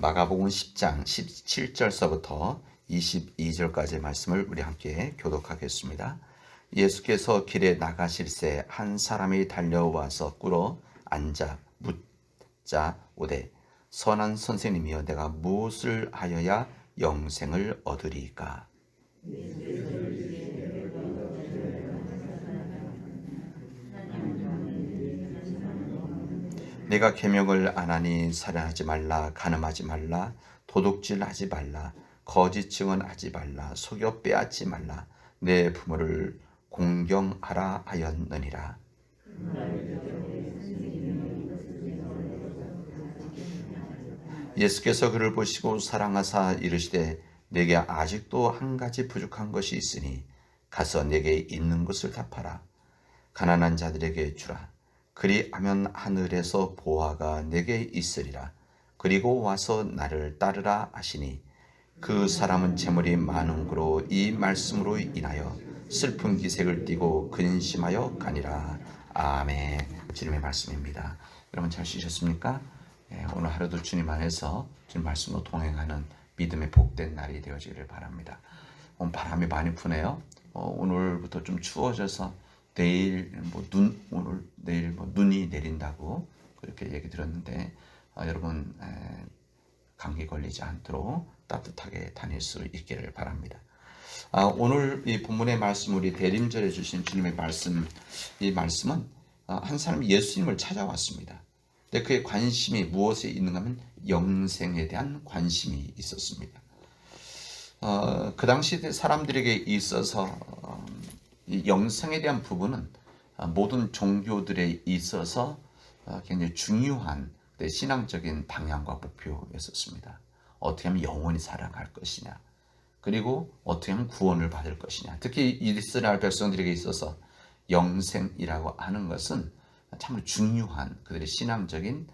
마가복음 10장 17절서부터 22절까지의 말씀을 우리 함께 교독하겠습니다. 예수께서 길에 나가실새 한 사람이 달려와서 꿇어 앉아 묻자 오되 선한 선생님이여 내가 무엇을 하여야 영생을 얻으리까? 내가 계명을 안 하니 살인하지 말라, 간음하지 말라, 도둑질하지 말라, 거짓 증언하지 말라, 속여 빼앗지 말라, 내 부모를 공경하라 하였느니라. 예수께서 그를 보시고 사랑하사 이르시되 내게 아직도 한 가지 부족한 것이 있으니 가서 내게 있는 것을 다 팔아 가난한 자들에게 주라. 그리하면 하늘에서 보화가 내게 있으리라. 그리고 와서 나를 따르라 하시니 그 사람은 재물이 많은 고로 이 말씀으로 인하여 슬픈 기색을 띠고 근심하여 가니라. 아멘. 주님의 말씀입니다. 여러분 잘 쉬셨습니까? 오늘 하루도 주님 안에서 주님 말씀으로 동행하는 믿음의 복된 날이 되어지기를 바랍니다. 오늘 바람이 많이 부네요. 오늘부터 좀 추워져서 내일 내일 눈이 내린다고 그렇게 얘기 들었는데 여러분 감기 걸리지 않도록 따뜻하게 다닐 수 있기를 바랍니다. 오늘 이 본문의 말씀 우리 대림절에 주신 주님의 말씀, 이 말씀은 한 사람이 예수님을 찾아왔습니다. 근데 그의 관심이 무엇에 있는가 하면 영생에 대한 관심이 있었습니다. 그 당시 사람들에게 있어서 이 영생에 대한 부분은 모든 종교들에 있어서 굉장히 중요한 신앙적인 방향과 목표였었습니다. 어떻게 하면 영원히 살아갈 것이냐, 그리고 어떻게 하면 구원을 받을 것이냐. 특히 이스라엘 백성들에게 있어서 영생이라고 하는 것은 참으로 중요한 그들의 신앙적인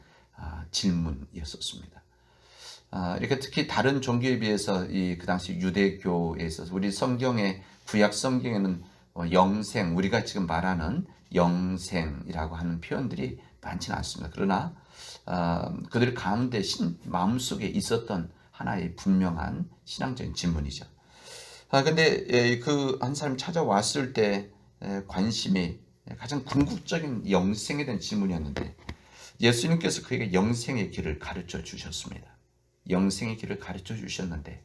질문이었었습니다. 이렇게 특히 다른 종교에 비해서 그 당시 유대교에 있어서 우리 성경의 구약 성경에는 영생, 우리가 지금 말하는 영생이라고 하는 표현들이 많지는 않습니다. 그러나 그들 가운데 마음속에 있었던 하나의 분명한 신앙적인 질문이죠. 근데 그 한 사람이 찾아왔을 때 관심이 가장 궁극적인 영생에 대한 질문이었는데 예수님께서 그에게 영생의 길을 가르쳐 주셨습니다. 영생의 길을 가르쳐 주셨는데,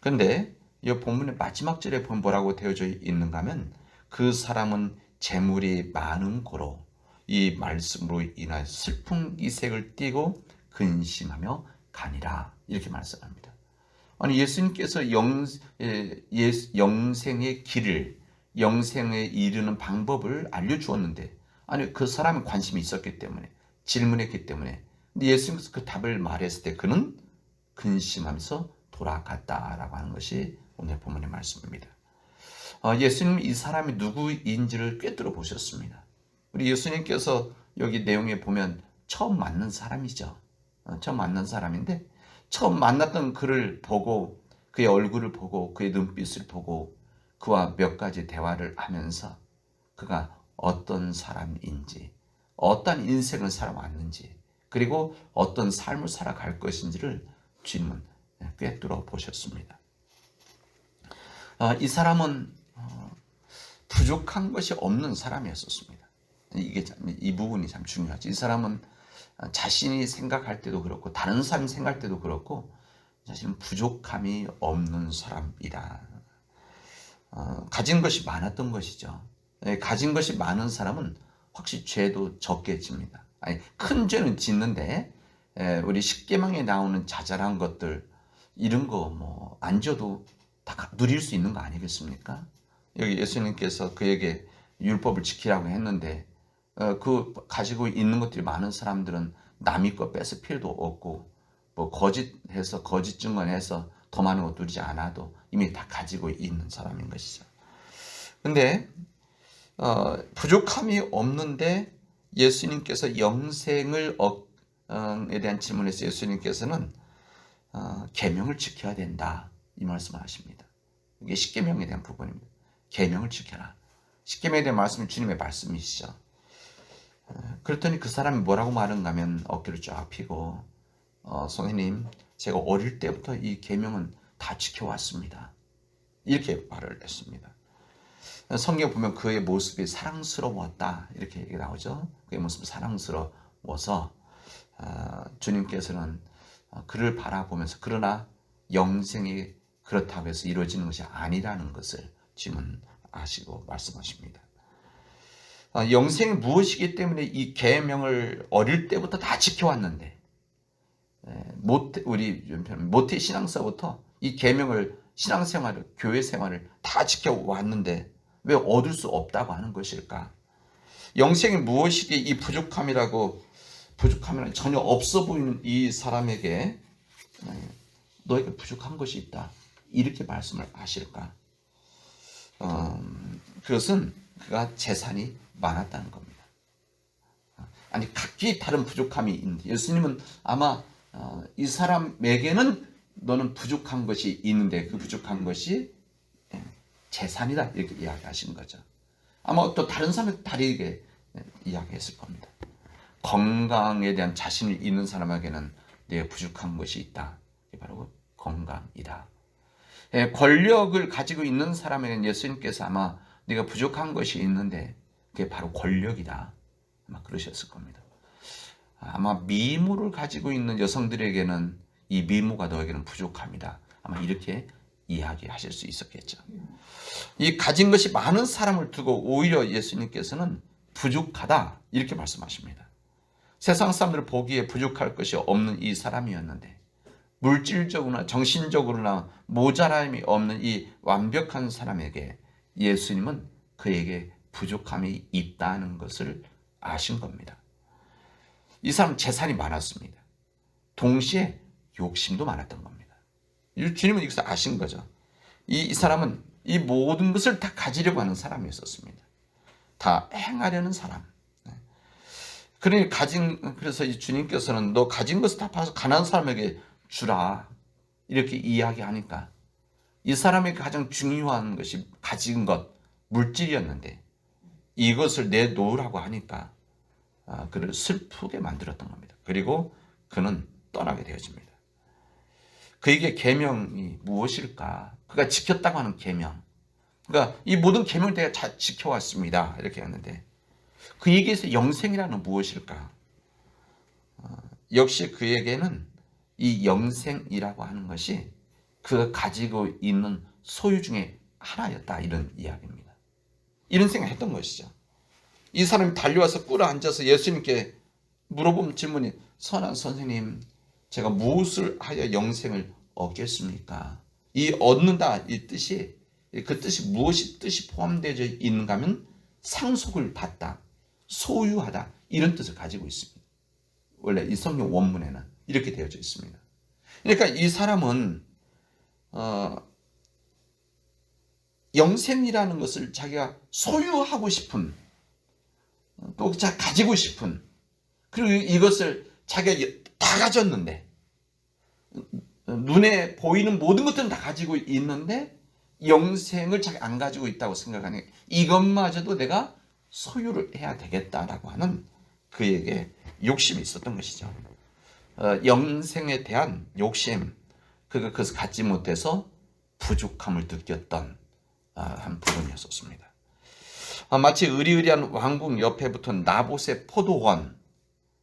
그런데 이 본문의 마지막 절에 보면 뭐라고 되어져 있는가 하면 그 사람은 재물이 많은 고로 이 말씀으로 인하여 슬픈 기색을 띠고 근심하며 가니라, 이렇게 말씀합니다. 아니 예수님께서 영생의 길을, 영생에 이르는 방법을 알려주었는데, 아니 그 사람은 관심이 있었기 때문에, 질문했기 때문에, 근데 예수님께서 그 답을 말했을 때 그는 근심하면서 돌아갔다라고 하는 것이 오늘 본문의 말씀입니다. 예수님은 이 사람이 누구인지를 꿰뚫어 보셨습니다. 우리 예수님께서 여기 내용에 보면 처음 만난 사람이죠. 처음 만난 사람인데 처음 만났던 그를 보고, 그의 얼굴을 보고, 그의 눈빛을 보고 그와 몇 가지 대화를 하면서 그가 어떤 사람인지, 어떤 인생을 살아왔는지, 그리고 어떤 삶을 살아갈 것인지를 주님은 꿰뚫어 보셨습니다. 이 사람은 부족한 것이 없는 사람이었습니다. 이 부분이 참 중요하죠. 이 사람은 자신이 생각할 때도 그렇고 다른 사람이 생각할 때도 그렇고 자신은 부족함이 없는 사람이다. 가진 것이 많았던 것이죠. 가진 것이 많은 사람은 확실히 죄도 적게 집니다. 큰 죄는 짓는데 우리 십계명에 나오는 자잘한 것들, 이런 거 안 줘도 다 누릴 수 있는 거 아니겠습니까? 여기 예수님께서 그에게 율법을 지키라고 했는데 그 가지고 있는 것들이 많은 사람들은 남의 거 뺏을 필요도 없고 거짓해서 거짓 증언해서 더 많은 거 누리지 않아도 이미 다 가지고 있는 사람인 것이죠. 근데 부족함이 없는데 예수님께서 영생을 에 대한 질문에서 예수님께서는 계명을 지켜야 된다, 이 말씀을 하십니다. 이게 십계명에 대한 부분입니다. 계명을 지켜라. 십계명에 대한 말씀은 주님의 말씀이시죠. 그랬더니 그 사람이 뭐라고 말한가 하면 어깨를 쫙 펴고 선생님, 제가 어릴 때부터 이 계명은 다 지켜왔습니다. 이렇게 말을 했습니다. 성경 보면 그의 모습이 사랑스러웠다 이렇게 얘기 나오죠. 그의 모습이 사랑스러워서 주님께서는 그를 바라보면서 그러나 영생이 그렇다고 해서 이루어지는 것이 아니라는 것을 주님은 아시고 말씀하십니다. 영생이 무엇이기 때문에 이 계명을 어릴 때부터 다 지켜왔는데 우리 모태 신앙서부터 이 계명을 신앙생활을 교회 생활을 다 지켜왔는데 왜 얻을 수 없다고 하는 것일까? 영생이 무엇이기에 이 부족함이라는 전혀 없어 보이는 이 사람에게 너에게 부족한 것이 있다 이렇게 말씀을 하실까? 그것은 그가 재산이 많았다는 겁니다. 아니 각기 다른 부족함이 있는데 예수님은 아마 이 사람에게는 너는 부족한 것이 있는데 그 부족한 것이 재산이다 이렇게 이야기하신 거죠. 아마 또 다른 사람은 다르게 이야기했을 겁니다. 건강에 대한 자신이 있는 사람에게는 내가 부족한 것이 있다. 이게 바로 건강이다. 권력을 가지고 있는 사람에게는 예수님께서 아마 네가 부족한 것이 있는데 그게 바로 권력이다. 아마 그러셨을 겁니다. 아마 미모를 가지고 있는 여성들에게는 이 미모가 너에게는 부족합니다. 아마 이렇게 이야기하실 수 있었겠죠. 이 가진 것이 많은 사람을 두고 오히려 예수님께서는 부족하다 이렇게 말씀하십니다. 세상 사람들 보기에 부족할 것이 없는 이 사람이었는데 물질적으로나 정신적으로나 모자람이 없는 이 완벽한 사람에게 예수님은 그에게 부족함이 있다는 것을 아신 겁니다. 이 사람 재산이 많았습니다. 동시에 욕심도 많았던 겁니다. 주님은 이것을 아신 거죠. 이 사람은 이 모든 것을 다 가지려고 하는 사람이었습니다. 다 행하려는 사람. 그래서 이 주님께서는 너 가진 것을 다 팔아서 가난한 사람에게 주라 이렇게 이야기하니까 이 사람에게 가장 중요한 것이 가진 것 물질이었는데 이것을 내놓으라고 하니까 그를 슬프게 만들었던 겁니다. 그리고 그는 떠나게 되어집니다. 그에게 계명이 무엇일까? 그가 지켰다고 하는 계명. 그러니까 이 모든 계명을 내가 다 지켜왔습니다. 이렇게 했는데 그에게서 영생이라는 무엇일까? 역시 그에게는 이 영생이라고 하는 것이 그가 가지고 있는 소유 중에 하나였다. 이런 이야기입니다. 이런 생각했던 것이죠. 이 사람이 달려와서 꿇어 앉아서 예수님께 물어본 질문이 선한 선생님 제가 무엇을 하여 영생을 얻겠습니까? 이 얻는다 이 뜻이 그 뜻이 무엇이 뜻이 포함되어 있는가 하면 상속을 받다 소유하다 이런 뜻을 가지고 있습니다. 원래 이 성경 원문에는 이렇게 되어져 있습니다. 그러니까 이 사람은 영생이라는 것을 자기가 소유하고 싶은 또 자기가 가지고 싶은 그리고 이것을 자기가 다 가졌는데 눈에 보이는 모든 것들은 다 가지고 있는데 영생을 자기가 안 가지고 있다고 생각하니 이것마저도 내가 소유를 해야 되겠다라고 하는 그에게 욕심이 있었던 것이죠. 영생에 대한 욕심 그가 그것을 갖지 못해서 부족함을 느꼈던 한 부분이었습니다. 마치 의리의리한 왕궁 옆에 붙은 나봇의 포도원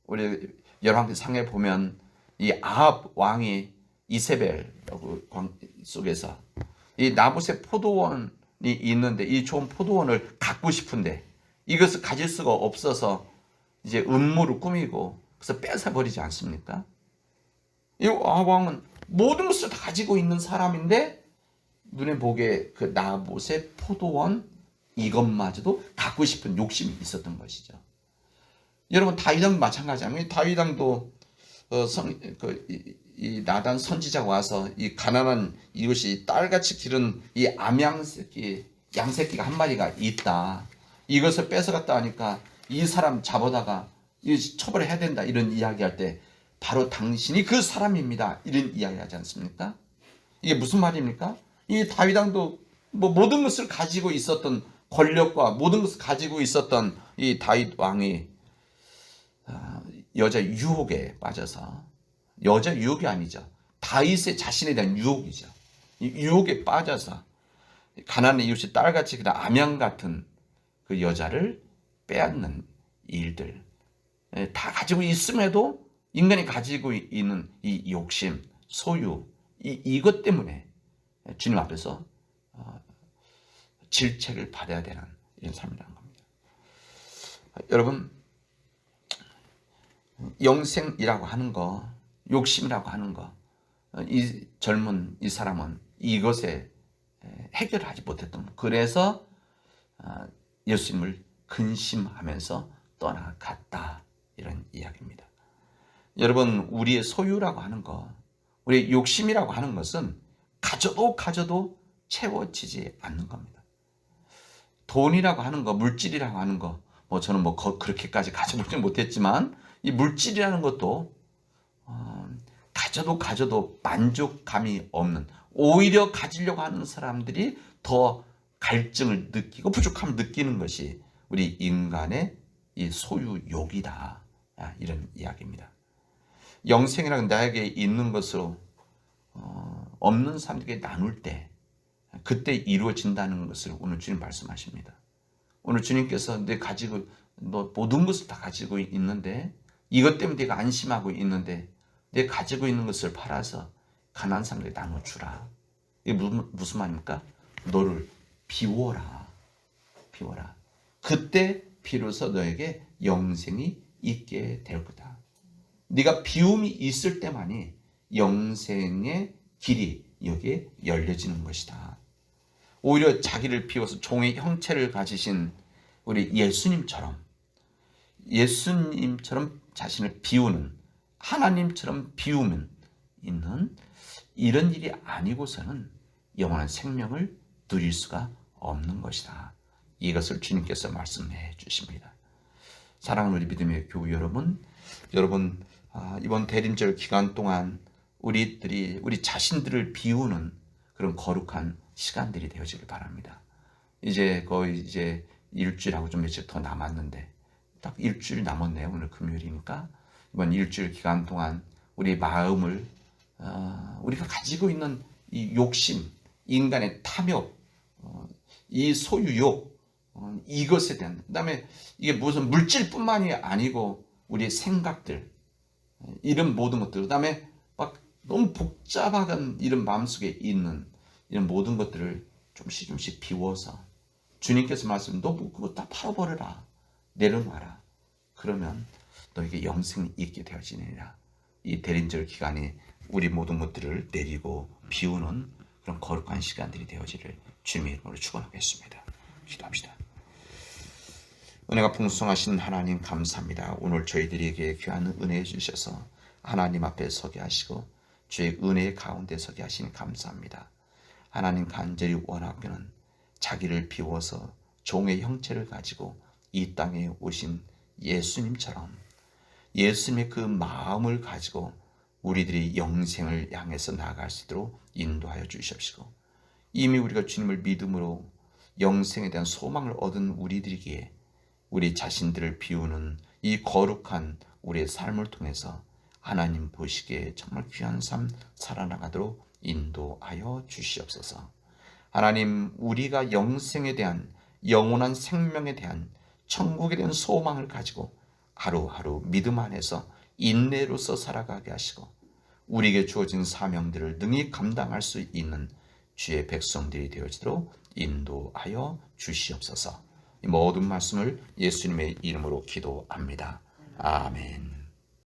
우리 열왕기상에 보면 이 아합 왕이 이세벨 속에서 이 나봇의 포도원이 있는데 이 좋은 포도원을 갖고 싶은데 이것을 가질 수가 없어서 이제 음모를 꾸미고 그래서 뺏어버리지 않습니까? 이 아합 왕은 모든 것을 다 가지고 있는 사람인데 눈에 보기에 그 나봇의 포도원 이것마저도 갖고 싶은 욕심이 있었던 것이죠. 여러분 다윗왕도 마찬가지입니다. 다윗왕도 이 나단 선지자가 와서 이 가난한 이것이 딸같이 기른 이 암양새끼 양새끼가 한 마리가 있다. 이것을 뺏어갔다 하니까 이 사람 잡아다가 처벌해야 된다 이런 이야기할 때 바로 당신이 그 사람입니다. 이런 이야기하지 않습니까? 이게 무슨 말입니까? 이 다윗왕도 뭐 모든 것을 가지고 있었던 권력과 모든 것을 가지고 있었던 이 다윗 왕이 여자 유혹에 빠져서 여자 유혹이 아니죠. 다윗의 자신에 대한 유혹이죠. 이 유혹에 빠져서 가난한 이웃의 딸같이 그런 암양 같은 그 여자를 빼앗는 일들, 다 가지고 있음에도 인간이 가지고 있는 이 욕심, 소유, 이것 때문에 주님 앞에서 질책을 받아야 되는 이런 삶이라는 겁니다. 여러분, 영생이라고 하는 거, 욕심이라고 하는 거, 이 젊은 이 사람은 이것에 해결을 하지 못했던, 그래서 예수님을 근심하면서 떠나갔다, 이런 이야기입니다. 여러분, 우리의 소유라고 하는 거, 우리의 욕심이라고 하는 것은 가져도 채워지지 않는 겁니다. 돈이라고 하는 거, 물질이라고 하는 거, 저는 그렇게까지 가져보지 못했지만 이 물질이라는 것도 가져도 만족감이 없는, 오히려 가지려고 하는 사람들이 더 갈증을 느끼고 부족함을 느끼는 것이 우리 인간의 이 소유욕이다, 이런 이야기입니다. 영생이란 나에게 있는 것으로 없는 사람들에게 나눌 때 그때 이루어진다는 것을 오늘 주님 말씀하십니다. 오늘 주님께서 너 모든 것을 다 가지고 있는데, 이것 때문에 내가 안심하고 있는데 내 가지고 있는 것을 팔아서 가난한 사람들에게 나눠주라. 이게 무슨 말입니까? 너를 비워라. 그때 비로소 너에게 영생이 있게 될 거다. 네가 비움이 있을 때만이 영생의 길이 여기에 열려지는 것이다. 오히려 자기를 비워서 종의 형체를 가지신 우리 예수님처럼 자신을 비우는, 하나님처럼 비우면 있는 이런 일이 아니고서는 영원한 생명을 누릴 수가 없는 것이다. 이것을 주님께서 말씀해 주십니다. 사랑하는 우리 믿음의 교우 여러분, 이번 대림절 기간 동안 우리 자신들을 비우는 그런 거룩한 시간들이 되어지길 바랍니다. 거의 일주일하고 좀 며칠 더 남았는데, 딱 일주일 남았네요. 오늘 금요일이니까 이번 일주일 기간 동안 우리 마음을 우리가 가지고 있는 이 욕심, 인간의 탐욕, 이 소유욕, 이것에 대한, 그다음에 이게 무슨 물질뿐만이 아니고 우리의 생각들, 이런 모든 것들, 그다음에 막 너무 복잡한 이런 마음속에 있는 이런 모든 것들을 조금씩 비워서 주님께서 말씀, 너 그거 다 팔아버려라, 내려놔라. 그러면 너에게 영생이 있게 되어지느니라. 이 대림절 기간이 우리 모든 것들을 내리고 비우는 그런 거룩한 시간들이 되어지를 주님의 이름으로 축원하겠습니다. 기도합시다. 은혜가 풍성하신 하나님, 감사합니다. 오늘 저희들에게 귀한 은혜 주셔서 하나님 앞에 서게 하시고 주의 은혜의 가운데 서게 하시니 감사합니다. 하나님, 간절히 원하기는 자기를 비워서 종의 형체를 가지고 이 땅에 오신 예수님처럼 예수님의 그 마음을 가지고 우리들이 영생을 향해서 나아갈 수 있도록 인도하여 주시옵시고, 이미 우리가 주님을 믿음으로 영생에 대한 소망을 얻은 우리들이기에 우리 자신들을 비우는 이 거룩한 우리의 삶을 통해서 하나님 보시기에 정말 귀한 삶 살아나가도록 인도하여 주시옵소서. 하나님, 우리가 영생에 대한, 영원한 생명에 대한, 천국에 대한 소망을 가지고 하루하루 믿음 안에서 인내로서 살아가게 하시고 우리에게 주어진 사명들을 능히 감당할 수 있는 주의 백성들이 되어지도록 인도하여 주시옵소서. 이 모든 말씀을 예수님의 이름으로 기도합니다. 아멘.